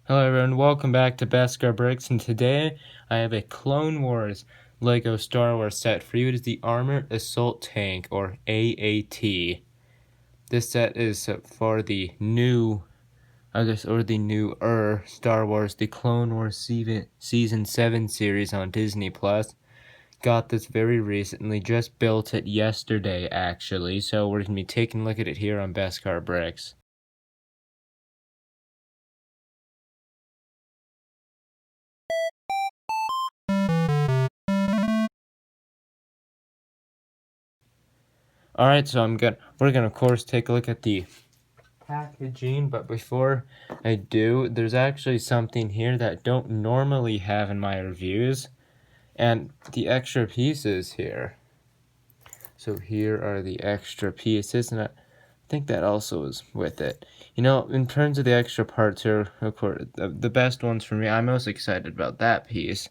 Hello everyone, welcome back to Beskar Bricks, and today I have a Clone Wars Lego Star Wars set for you. It is the Armored Assault Tank, or AAT. This set is for the new, newer Star Wars, the Clone Wars Season 7 series on Disney+. Got this very recently, just built it yesterday actually, so we're going to be taking a look at it here on Beskar Bricks. Alright, so we're gonna of course take a look at the packaging, but before I do, there's actually something here that I don't normally have in my reviews, and the extra pieces here. So here are the extra pieces, and I think that also is with it. You know, in terms of the extra parts here, of course, the best ones for me, I'm most excited about that piece.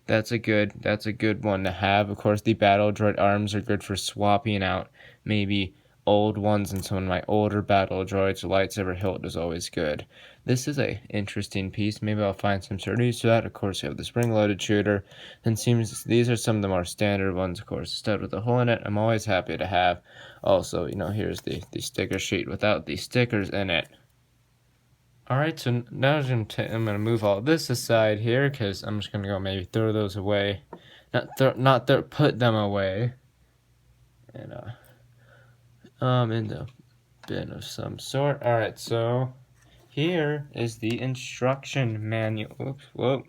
That's a good one to have. Of course, the battle droid arms are good for swapping out maybe old ones and some of my older battle droids. The lightsaber hilt is always good. This is a interesting piece. Maybe I'll find some sort of use for that. Of course, you have the spring-loaded shooter. And seems these are some of the more standard ones. Of course, stud with a hole in it. I'm always happy to have. Also, you know, here's the sticker sheet without the stickers in it. Alright, so now I'm going to move all this aside here, because I'm just going to go maybe throw those away. Put them away. And, in the bin of some sort. Alright, so here is the instruction manual. Oops, whoa.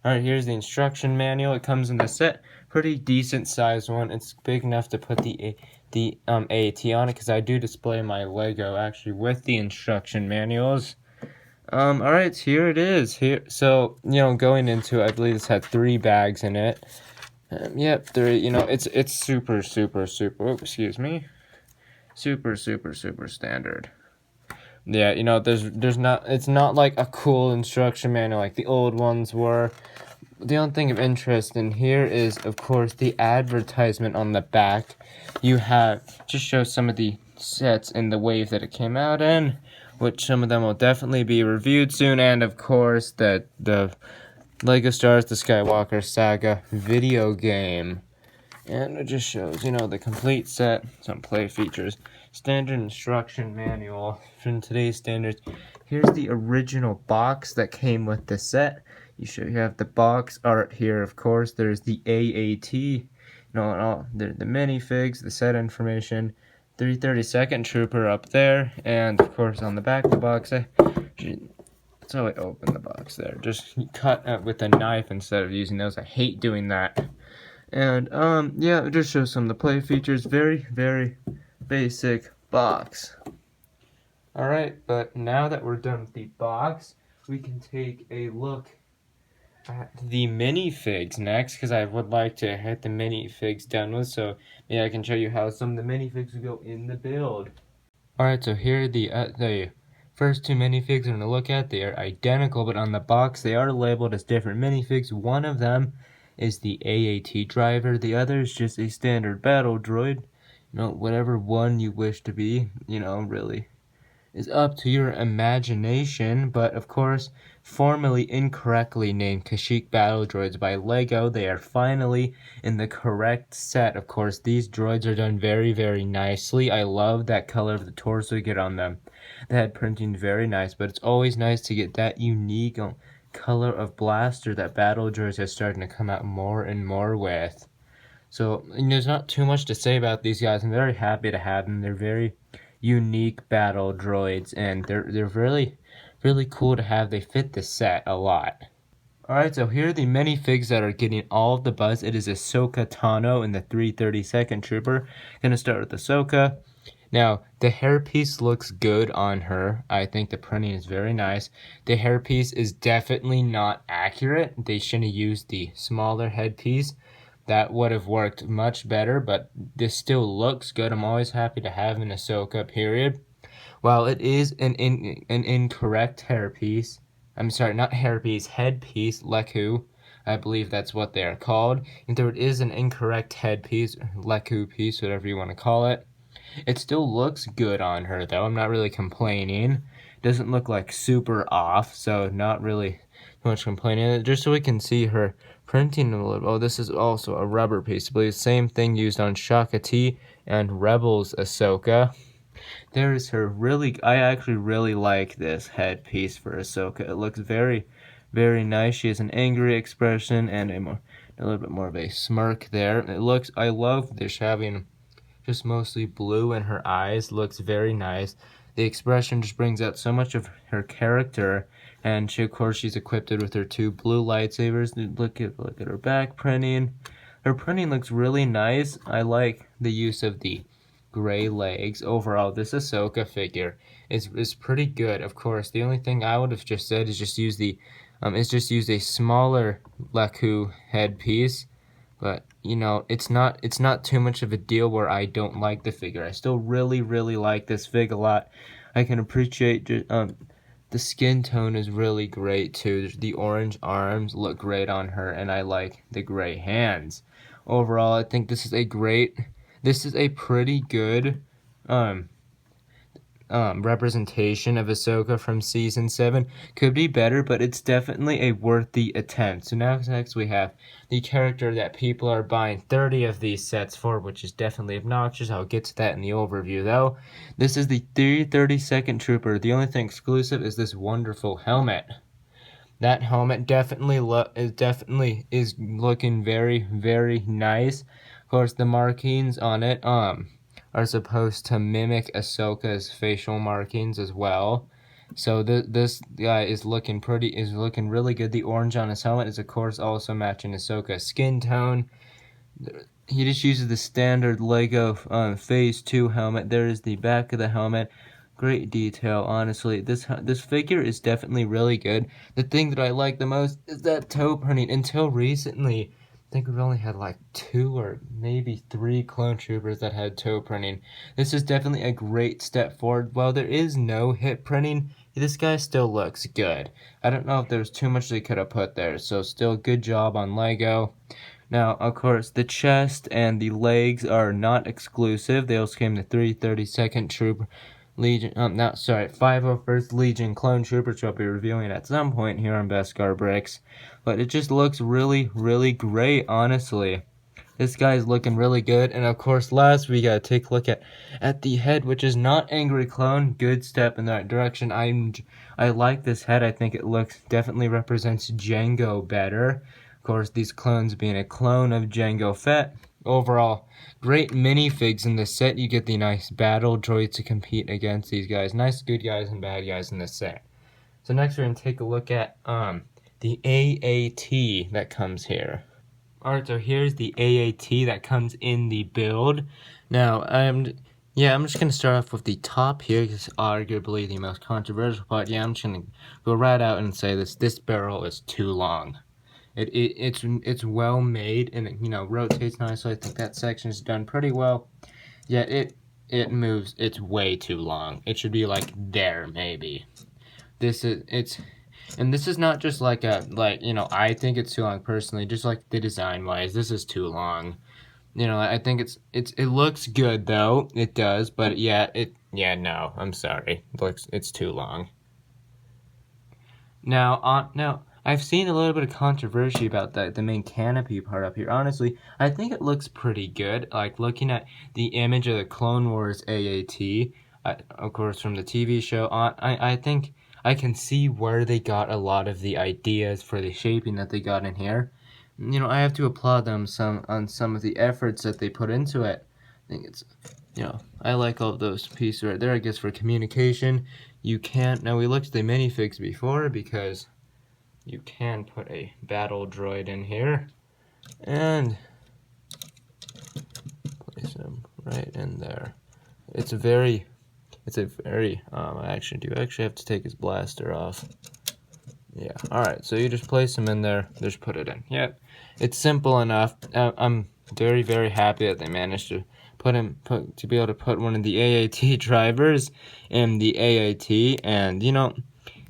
Alright, here's the instruction manual. It comes in the set. Pretty decent sized one. It's big enough to put the AAT on it, because I do display my Lego actually with the instruction manuals. Alright, here it is. Here, so, you know, going into it, I believe this had 3 bags in it. Yep, 3, you know, it's super standard. Yeah, you know, it's not like a cool instruction manual like the old ones were. The only thing of interest in here is, of course, the advertisement on the back. You have, just shows some of the sets in the wave that it came out in, which some of them will definitely be reviewed soon, and of course the LEGO Star Wars: The Skywalker Saga video game. And it just shows, you know, the complete set, some play features, standard instruction manual from today's standards. Here's the original box that came with the set. You have the box art here, of course. There's the AAT, you know, the minifigs, the set information, 332nd Trooper up there, and of course on the back of the box, so I open the box there. Just cut it with a knife instead of using those. I hate doing that. And, yeah, it just shows some of the play features. Very, very basic box. Alright, but now that we're done with the box, we can take a look at the minifigs next, because I would like to get the minifigs done with, so maybe I can show you how some of the minifigs will go in the build. Alright, so here are the first 2 minifigs I'm going to look at. They are identical, but on the box they are labeled as different minifigs. One of them is the AAT driver, the other is just a standard battle droid. You know, whatever one you wish to be, you know, really is up to your imagination. But of course, formerly incorrectly named Kashyyyk battle droids by LEGO, they are finally in the correct set. Of course, these droids are done very, very nicely. I love that color of the torso you get on them. The head printing very nice, but it's always nice to get that unique color of blaster that battle droids are starting to come out more and more with. So, there's not too much to say about these guys. I'm very happy to have them. They're very unique battle droids, and they're really, really cool to have. They fit the set a lot. Alright, so here are the minifigs that are getting all of the buzz. It is Ahsoka Tano in the 332nd Trooper. Gonna start with Ahsoka. Now, the hairpiece looks good on her. I think the printing is very nice. The hairpiece is definitely not accurate. They should have used the smaller headpiece. That would have worked much better, but this still looks good. I'm always happy to have an Ahsoka, period. While it is an incorrect hairpiece, I'm sorry, not hairpiece, headpiece, Leku, I believe that's what they are called. If there is an incorrect headpiece, Leku piece, whatever you want to call it, it still looks good on her, though. I'm not really complaining. doesn't look like super off, so not really too much complaining. Just so we can see her printing a little. Oh, this is also a rubber piece. I believe same thing used on Shaka T and Rebels Ahsoka. There's her I actually really like this headpiece for Ahsoka. It looks very, very nice. She has an angry expression and a little bit more of a smirk there. I love this having just mostly blue in her eyes. Looks very nice. The expression just brings out so much of her character, and of course she's equipped with her 2 blue lightsabers. Look at her back printing. Her printing looks really nice. I like the use of the gray legs. Overall, this Ahsoka figure is pretty good. Of course, the only thing I would have just said is just use a smaller Leku headpiece. But it's not too much of a deal where I don't like the figure. I still really, really like this fig a lot. I can appreciate the skin tone is really great too. The orange arms look great on her, and I like the gray hands. Overall, I think this is a pretty good representation of Ahsoka from Season 7. Could be better, but it's definitely a worthy attempt. So next we have the character that people are buying 30 of these sets for, which is definitely obnoxious. I'll get to that in the overview, though. This is the 332nd Trooper. The only thing exclusive is this wonderful helmet. That helmet definitely is looking very, very nice. Of course, the markings on it are supposed to mimic Ahsoka's facial markings as well. So this guy is looking really good. The orange on his helmet is of course also matching Ahsoka's skin tone. He just uses the standard Lego Phase 2 helmet. There is the back of the helmet. Great detail, honestly. This figure is definitely really good. The thing that I like the most is that toe printing. Until recently, I think we've only had like 2 or maybe 3 clone troopers that had toe printing. This is definitely a great step forward. While there is no hip printing, this guy still looks good. I don't know if there's too much they could have put there, so still good job on Lego. Now, of course, the chest and the legs are not exclusive. They also came to 332nd Troop Legion, 501st Legion Clone Trooper, which I'll be reviewing at some point here on Beskar Bricks. But it just looks really, really great, honestly. This guy's looking really good. And of course, last we gotta take a look at the head, which is not Angry Clone. Good step in the right direction. I like this head. I think it definitely represents Jango better. Of course, these clones being a clone of Jango Fett. Overall, great minifigs in this set. You get the nice battle droids to compete against these guys. Nice good guys and bad guys in this set. So next we're going to take a look at the AAT that comes here. Alright, so here's the AAT that comes in the build. Now, I'm just going to start off with the top here, because arguably the most controversial part. I'm just going to go right out and say this barrel is too long. It's well made, and it rotates nicely. I think that section is done pretty well. Yet it moves. It's way too long. It should be like there maybe. This is not just like I think it's too long personally. Just like the design wise, this is too long. I think it looks good though. It does, but no. I'm sorry. It's too long. Now I've seen a little bit of controversy about the main canopy part up here. Honestly, I think it looks pretty good. Like, looking at the image of the Clone Wars AAT, of course, from the TV show, I think I can see where they got a lot of the ideas for the shaping that they got in here. I have to applaud them on some of the efforts that they put into it. I think it's, I like all of those pieces right there. I guess for communication, now we looked at the minifigs before, because you can put a battle droid in here and place him right in there. It's a very I actually have to take his blaster off. Yeah, alright, so you just place him in there, just put it in. Yep, it's simple enough. I'm very, very happy that they managed to be able to put one of the AAT drivers in the AAT, and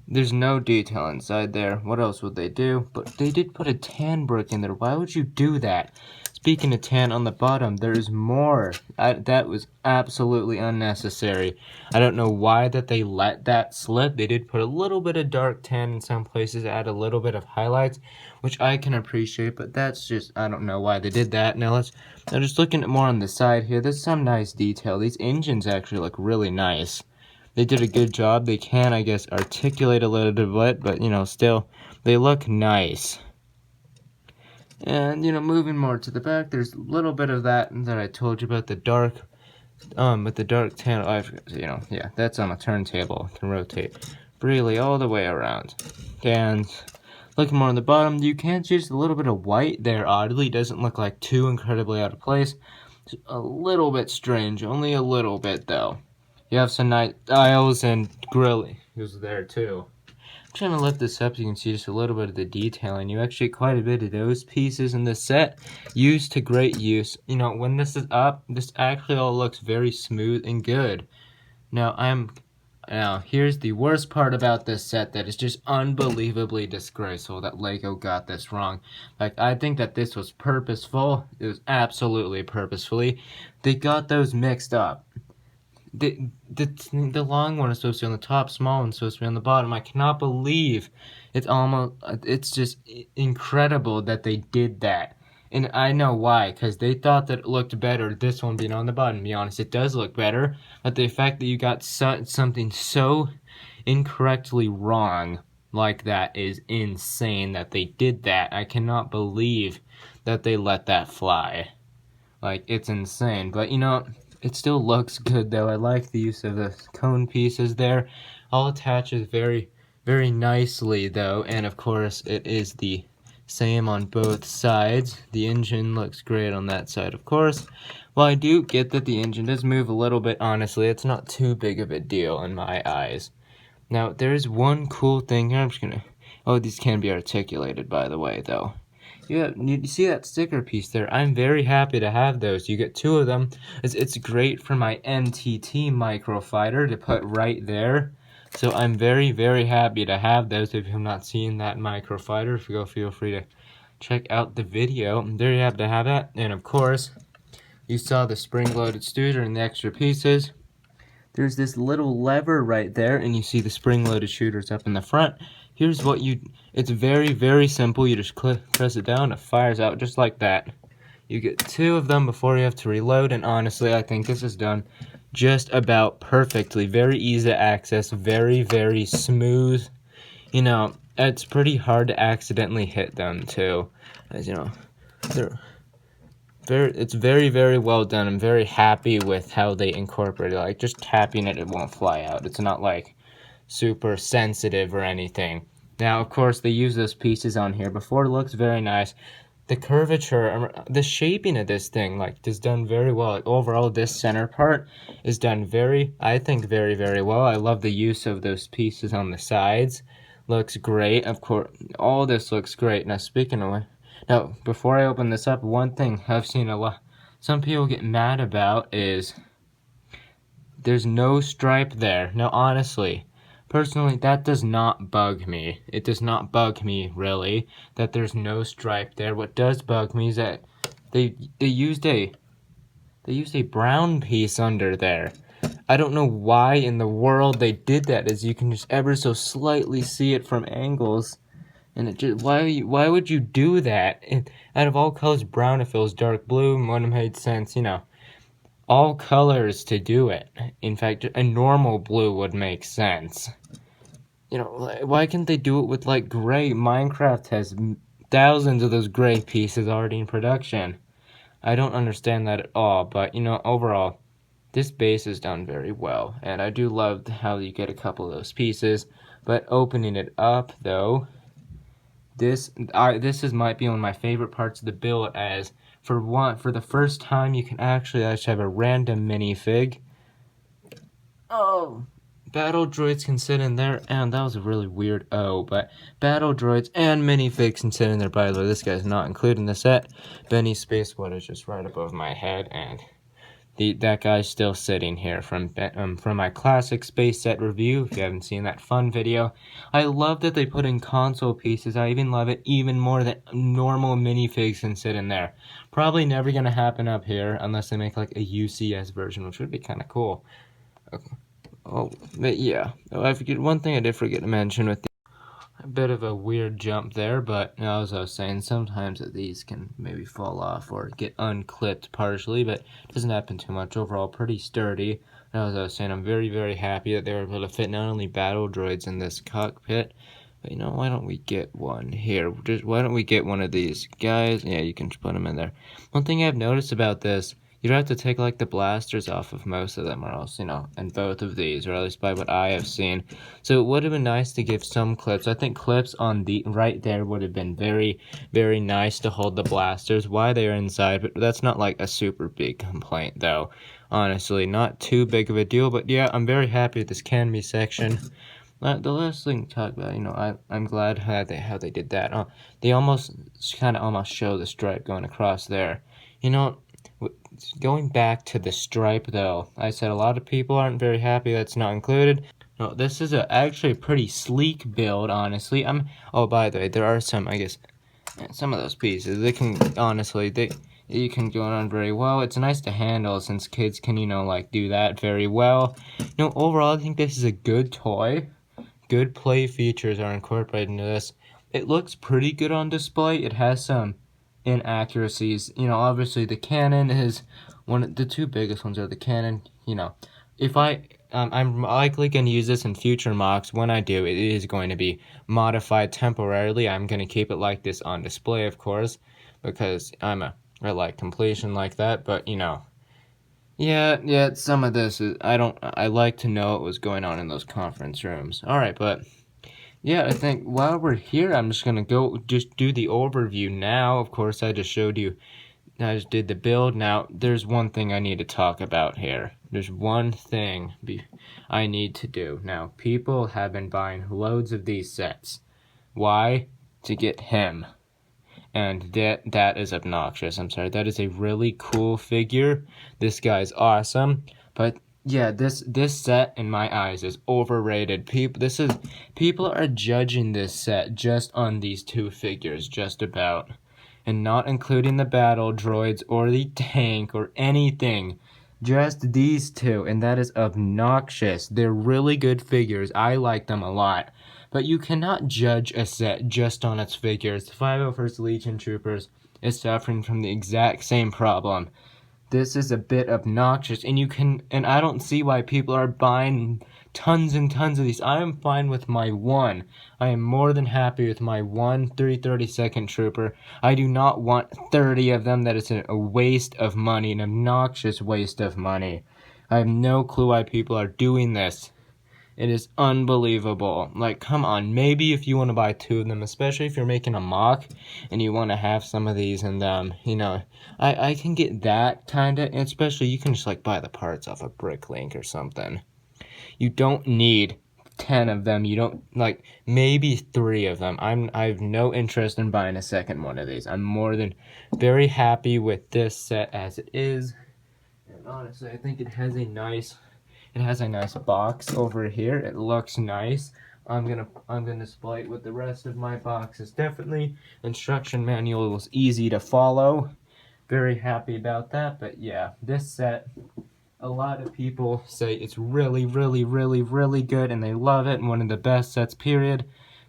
there's no detail inside there. What else would they do? But they did put a tan brick in there. Why would you do that? Speaking of tan on the bottom, there's more. That was absolutely unnecessary. I don't know why that they let that slip. They did put a little bit of dark tan in some places, add a little bit of highlights, which I can appreciate, but that's just, I don't know why they did that. Now just looking at more on the side here, there's some nice detail. These engines actually look really nice. They did a good job. They can, I guess, articulate a little bit, but, still, they look nice. And, moving more to the back, there's a little bit of that I told you about, the dark, with the dark tan, yeah, that's on a turntable, can rotate freely all the way around. And looking more on the bottom, you can see just a little bit of white there, oddly, doesn't look like too incredibly out of place. It's a little bit strange, only a little bit, though. You have some nice dials and grilling is there, too. I'm trying to lift this up so you can see just a little bit of the detailing. You actually get quite a bit of those pieces in this set, used to great use. When this is up, this actually all looks very smooth and good. Now here's the worst part about this set that is just unbelievably disgraceful that LEGO got this wrong. Like, I think that this was purposeful. It was absolutely purposefully. They got those mixed up. The long one is supposed to be on the top, small one is supposed to be on the bottom. I cannot believe it's just incredible that they did that. And I know why, because they thought that it looked better, this one being on the bottom. To be honest, it does look better, but the fact that you got something so incorrectly wrong like that is insane that they did that. I cannot believe that they let that fly. Like, it's insane. But, it still looks good, though. I like the use of the cone pieces there. All attaches very, very nicely, though. And, of course, it is the same on both sides. The engine looks great on that side, of course. Well, I do get that the engine does move a little bit, honestly. It's not too big of a deal in my eyes. Now, there's one cool thing here. I'm just going to... Oh, these can be articulated, by the way, though. Yeah, you see that sticker piece there? I'm very happy to have those. You get 2 of them. It's great for my MTT microfighter to put right there. So I'm very, very happy to have those. If you've not seen that microfighter, feel free to check out the video. I'm very happy to have that. And of course, you saw the spring-loaded shooter and the extra pieces. There's this little lever right there, and you see the spring-loaded shooters up in the front. Here's what it's very, very simple. You just press it down, it fires out just like that. You get 2 of them before you have to reload, and honestly, I think this is done just about perfectly. Very easy to access, very, very smooth. It's pretty hard to accidentally hit them, too. As it's very, very well done. I'm very happy with how they incorporated it. Like, just tapping it won't fly out. It's not like super sensitive or anything. Now, of course, they use those pieces on here. Before, it looks very nice. The curvature, the shaping of this thing, is done very well. Like, overall, this center part is done I think, very, very well. I love the use of those pieces on the sides. Looks great. Of course, all this looks great. Now, before I open this up, one thing I've seen some people get mad about is there's no stripe there. Now, honestly, personally, that does not bug me. It does not bug me, really, that there's no stripe there. What does bug me is that they used a brown piece under there. I don't know why in the world they did that, as you can just ever so slightly see it from angles. And it just, why would you do that? Out of all colors, brown, it feels dark blue, would have made sense, all colors to do it. In fact, a normal blue would make sense. Why can't they do it with, gray? Minecraft has thousands of those gray pieces already in production. I don't understand that at all, but, overall, this base is done very well. And I do love how you get a couple of those pieces. But opening it up, though, this might be one of my favorite parts of the build, as for the first time you can actually have a random minifig. Oh, battle droids can sit in there, and that was a really weird but battle droids and minifigs can sit in there. By the way, this guy's not included in the set. Benny's space water is just right above my head, and that guy's still sitting here from my classic space set review. If you haven't seen that fun video, I love that they put in console pieces. I even love it even more that normal minifigs can sit in there. Probably never gonna happen up here unless they make like a UCS version, which would be kind of cool. Okay. Oh, but yeah. Oh, I forget one thing I did forget to mention with a bit of a weird jump there, but as I was saying, sometimes these can maybe fall off or get unclipped partially, but it doesn't happen too much. Overall, pretty sturdy. As I was saying, I'm very, very happy that they were able to fit not only battle droids in this cockpit, but why don't we get one here? Why don't we get one of these guys? Yeah, you can put them in there. One thing I've noticed about this, you don't have to take like the blasters off of most of them, or else, in both of these, or at least by what I have seen. So it would have been nice to give some clips. I think clips on the right there would have been very, very nice to hold the blasters while they are inside, but that's not like a super big complaint though. Honestly, not too big of a deal, but yeah, I'm very happy with this can be section. The last thing to talk about, I'm glad how they did that. They almost show the stripe going across there. Going back to the stripe though, I said a lot of people aren't very happy that's not included. No, this is actually a pretty sleek build, honestly. Oh, by the way, there are some, I guess, some of those pieces. They can honestly, you can go on very well. It's nice to handle since kids can, like do that very well. Overall, I think this is a good toy. Good play features are incorporated into this. It looks pretty good on display. It has some inaccuracies. Obviously the cannon is the two biggest ones are the cannon. If I'm likely going to use this in future mocks. When I do, it is going to be modified temporarily. I'm going to keep it like this on display, of course, because I like completion like that. But yeah, some of this is, I like to know what was going on in those conference rooms. Alright, but yeah, I think while we're here, I'm just gonna just do the overview now. Of course, I just did the build. Now, there's one thing I need to talk about here. There's one thing I need to do. Now, people have been buying loads of these sets. Why? To get him. And that is obnoxious. I'm sorry. That is a really cool figure. This guy's awesome. But yeah, this set in my eyes is overrated. People are judging this set just on these two figures, just about, and not including the battle droids or the tank or anything. Just these two, and that is obnoxious. They're really good figures. I like them a lot. But you cannot judge a set just on its figures. The 501st Legion Troopers is suffering from the exact same problem. This is a bit obnoxious, and I don't see why people are buying tons and tons of these. I am fine with my one. I am more than happy with my one 332nd Trooper. I do not want 30 of them. That is a waste of money, an obnoxious waste of money. I have no clue why people are doing this. It is unbelievable. Like, come on. Maybe if you want to buy two of them, especially if you're making a mock and you want to have some of these, and I can get that kind of. Especially you can just like buy the parts off of Bricklink or something. You don't need 10 of them. You don't like maybe 3 of them. I have no interest in buying a second one of these. I'm more than very happy with this set as it is. And honestly, I think it has a nice box over here. It looks nice. I'm gonna display it with the rest of my boxes. Definitely, instruction manual was easy to follow. Very happy about that. But yeah, this set, a lot of people say it's really, really, really, really good, and they love it. And one of the best sets, period.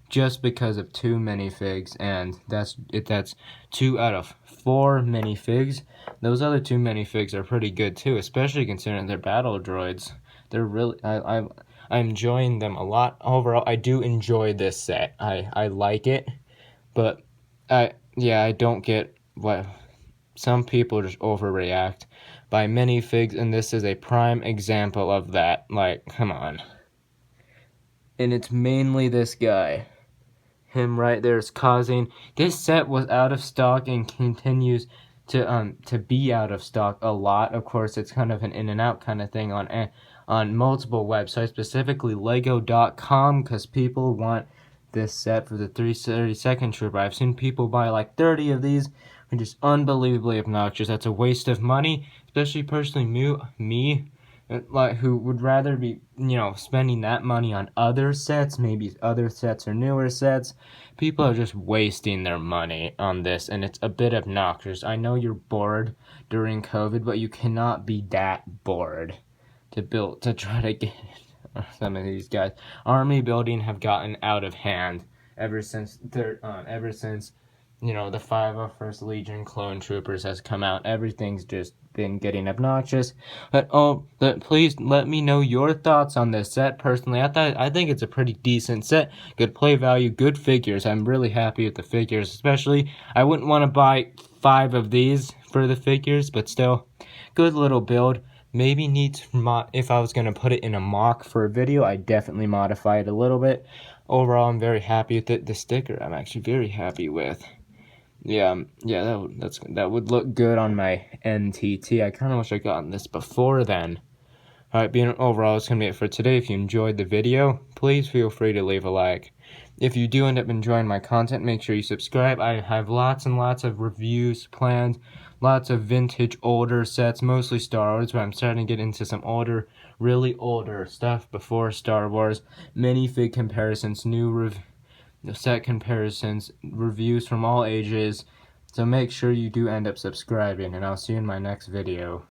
Just because of 2 minifigs, and that's 2 out of 4 minifigs. Those other 2 minifigs are pretty good too, especially considering they're battle droids. They're really, I'm enjoying them a lot. Overall, I do enjoy this set. I like it, but I don't get what some people just overreact by minifigs, and this is a prime example of that. Like, come on. And it's mainly this guy. Him right there is causing. This set was out of stock and continues to be out of stock a lot. Of course, it's kind of an in and out kind of thing on multiple websites, specifically Lego.com, because people want this set for the 332nd Trooper. I've seen people buy like 30 of these, which is unbelievably obnoxious. That's a waste of money, especially personally me, like who would rather be, spending that money on other sets, maybe other sets or newer sets. People are just wasting their money on this, and it's a bit obnoxious. I know you're bored during COVID, but you cannot be that bored to try to get some of these guys. Army building have gotten out of hand ever since the 501st Legion Clone Troopers has come out. Everything's just been getting obnoxious. But please let me know your thoughts on this set. Personally, I think it's a pretty decent set. Good play value, good figures. I'm really happy with the figures, especially. I wouldn't want to buy 5 of these for the figures, but still, good little build. Maybe needs if I was going to put it in a mock for a video, I'd definitely modify it a little bit. Overall, I'm very happy with it. The sticker, I'm actually very happy with. Yeah, that would look good on my NTT. I kind of wish I gotten this before then. Alright, overall, that's going to be it for today. If you enjoyed the video, please feel free to leave a like. If you do end up enjoying my content, make sure you subscribe. I have lots and lots of reviews planned, lots of vintage older sets, mostly Star Wars, but I'm starting to get into some older, really older stuff before Star Wars. Minifig comparisons, new set comparisons, reviews from all ages. So make sure you do end up subscribing, and I'll see you in my next video.